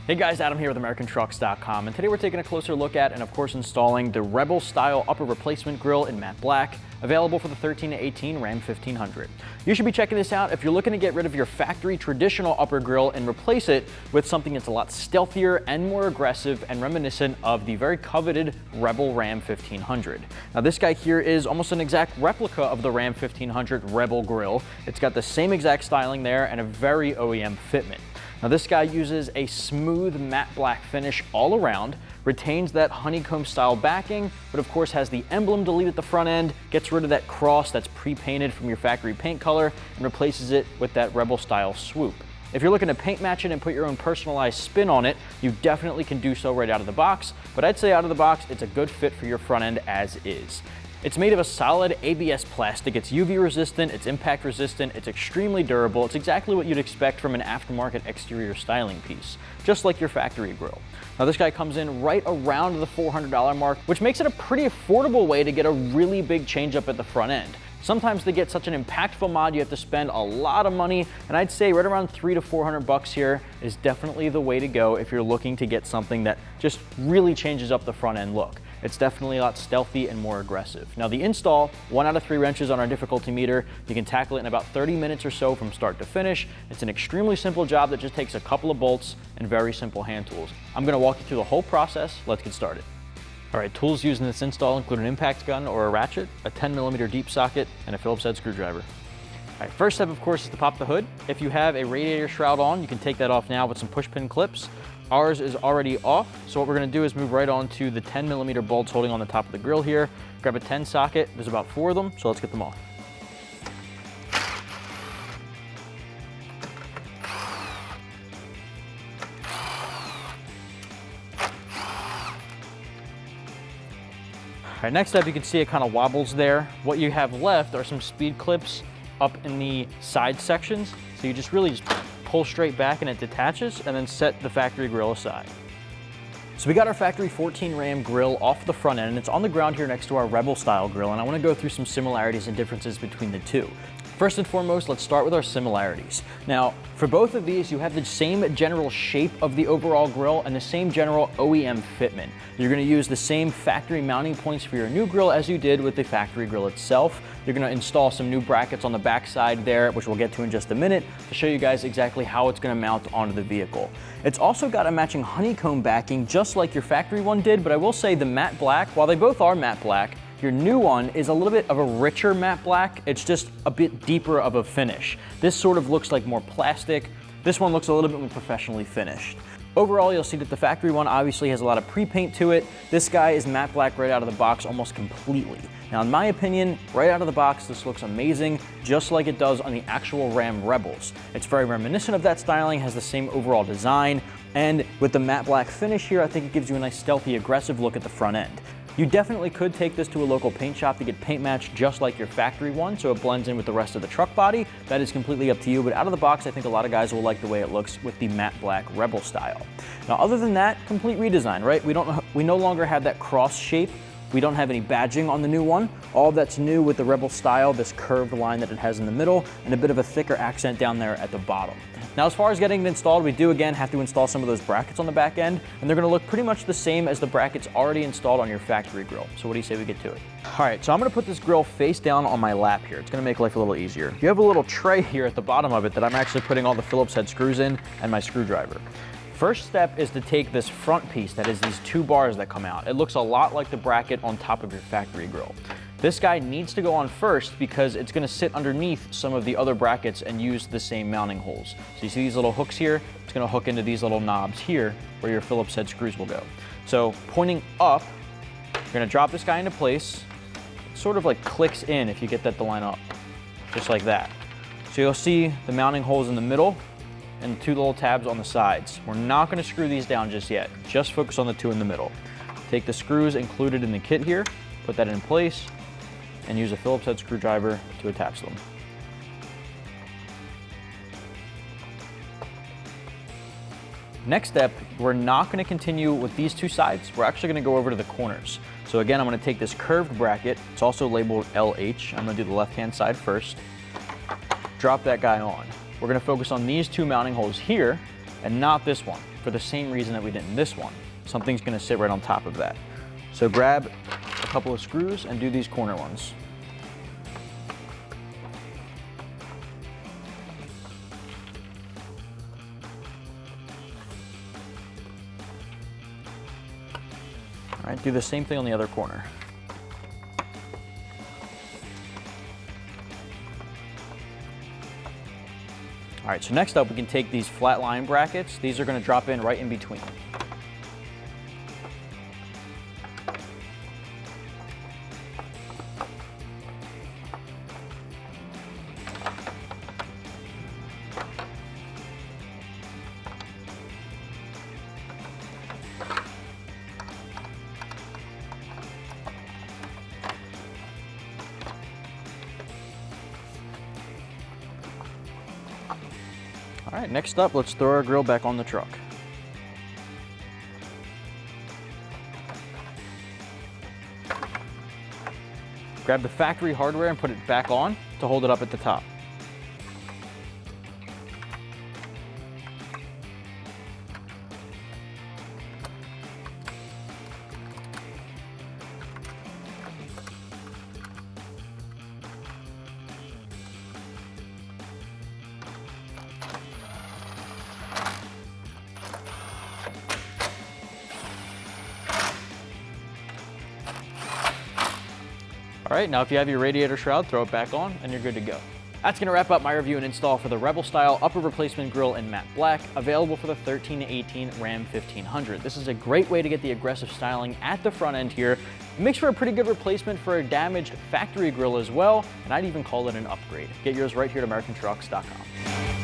Hey guys, Adam here with AmericanTrucks.com, and today we're taking a closer look at and of course installing the Rebel style upper replacement grille in matte black, available for the 13 to 18 Ram 1500. You should be checking this out if you're looking to get rid of your factory traditional upper grille and replace it with something that's a lot stealthier and more aggressive and reminiscent of the very coveted Rebel Ram 1500. Now this guy here is almost an exact replica of the Ram 1500 Rebel grille. It's got the same exact styling there and a very OEM fitment. Now this guy uses a smooth matte black finish all around, retains that honeycomb style backing, but of course has the emblem delete at the front end, gets rid of that cross that's pre-painted from your factory paint color, and replaces it with that Rebel style swoop. If you're looking to paint match it and put your own personalized spin on it, you definitely can do so right out of the box, but I'd say out of the box, it's a good fit for your front end as is. It's made of a solid ABS plastic, it's UV resistant, it's impact resistant, it's extremely durable, it's exactly what you'd expect from an aftermarket exterior styling piece, just like your factory grille. Now this guy comes in right around the $400 mark, which makes it a pretty affordable way to get a really big change up at the front end. Sometimes to get such an impactful mod, you have to spend a lot of money, and I'd say right around $300 to $400 here is definitely the way to go if you're looking to get something that just really changes up the front end look. It's definitely a lot stealthy and more aggressive. Now the install, 1 out of 3 wrenches on our difficulty meter. You can tackle it in about 30 minutes or so from start to finish. It's an extremely simple job that just takes a couple of bolts and very simple hand tools. I'm gonna walk you through the whole process. Let's get started. All right, tools used in this install include an impact gun or a ratchet, a 10mm deep socket, and a Phillips head screwdriver. All right, first step, of course, is to pop the hood. If you have a radiator shroud on, you can take that off now with some push pin clips. Ours is already off, so what we're gonna do is move right on to the 10mm bolts holding on the top of the grill here. Grab a 10 socket, there's about 4 of them, so let's get them off. All right, next up, you can see it kind of wobbles there. What you have left are some speed clips up in the side sections, so you just really pull straight back and it detaches, and then set the factory grill aside. So we got our factory 14 Ram grill off the front end, and it's on the ground here next to our Rebel style grill, and I want to go through some similarities and differences between the two. First and foremost, let's start with our similarities. Now, for both of these, you have the same general shape of the overall grill and the same general OEM fitment. You're gonna use the same factory mounting points for your new grill as you did with the factory grill itself. You're gonna install some new brackets on the back side there, which we'll get to in just a minute, to show you guys exactly how it's gonna mount onto the vehicle. It's also got a matching honeycomb backing, just like your factory one did, but I will say the matte black, while they both are matte black, your new one is a little bit of a richer matte black. It's just a bit deeper of a finish. This sort of looks like more plastic. This one looks a little bit more professionally finished. Overall, you'll see that the factory one obviously has a lot of pre-paint to it. This guy is matte black right out of the box almost completely. Now, in my opinion, right out of the box, this looks amazing, just like it does on the actual Ram Rebels. It's very reminiscent of that styling, has the same overall design, and with the matte black finish here, I think it gives you a nice stealthy, aggressive look at the front end. You definitely could take this to a local paint shop to get paint matched just like your factory one, so it blends in with the rest of the truck body. That is completely up to you, but out of the box, I think a lot of guys will like the way it looks with the matte black Rebel style. Now, other than that, complete redesign, right? We no longer have that cross shape. We don't have any badging on the new one. All that's new with the Rebel style, this curved line that it has in the middle, and a bit of a thicker accent down there at the bottom. Now, as far as getting it installed, we do again have to install some of those brackets on the back end, and they're gonna look pretty much the same as the brackets already installed on your factory grill. So what do you say we get to it? All right, so I'm gonna put this grill face down on my lap here. It's gonna make life a little easier. You have a little tray here at the bottom of it that I'm actually putting all the Phillips head screws in and my screwdriver. First step is to take this front piece that is these 2 bars that come out. It looks a lot like the bracket on top of your factory grill. This guy needs to go on first because it's gonna sit underneath some of the other brackets and use the same mounting holes. So you see these little hooks here? It's gonna hook into these little knobs here where your Phillips head screws will go. So pointing up, you're gonna drop this guy into place. It sort of like clicks in if you get that to line up, just like that. So you'll see the mounting holes in the middle and 2 little tabs on the sides. We're not gonna screw these down just yet. Just focus on the 2 in the middle. Take the screws included in the kit here, put that in place, and use a Phillips head screwdriver to attach them. Next step, we're not gonna continue with these 2 sides. We're actually gonna go over to the corners. So again, I'm gonna take this curved bracket. It's also labeled LH. I'm gonna do the left-hand side first. Drop that guy on. We're gonna focus on these 2 mounting holes here, and not this one, for the same reason that we did in this one. Something's gonna sit right on top of that. So grab a couple of screws and do these corner ones. All right, do the same thing on the other corner. All right, so next up we can take these flat line brackets. These are gonna drop in right in between. All right, next up, let's throw our grill back on the truck. Grab the factory hardware and put it back on to hold it up at the top. All right, now if you have your radiator shroud, throw it back on and you're good to go. That's gonna wrap up my review and install for the Rebel style upper replacement grill in matte black, available for the 13 to 18 Ram 1500. This is a great way to get the aggressive styling at the front end here. It makes for a pretty good replacement for a damaged factory grill as well, and I'd even call it an upgrade. Get yours right here at AmericanTrucks.com.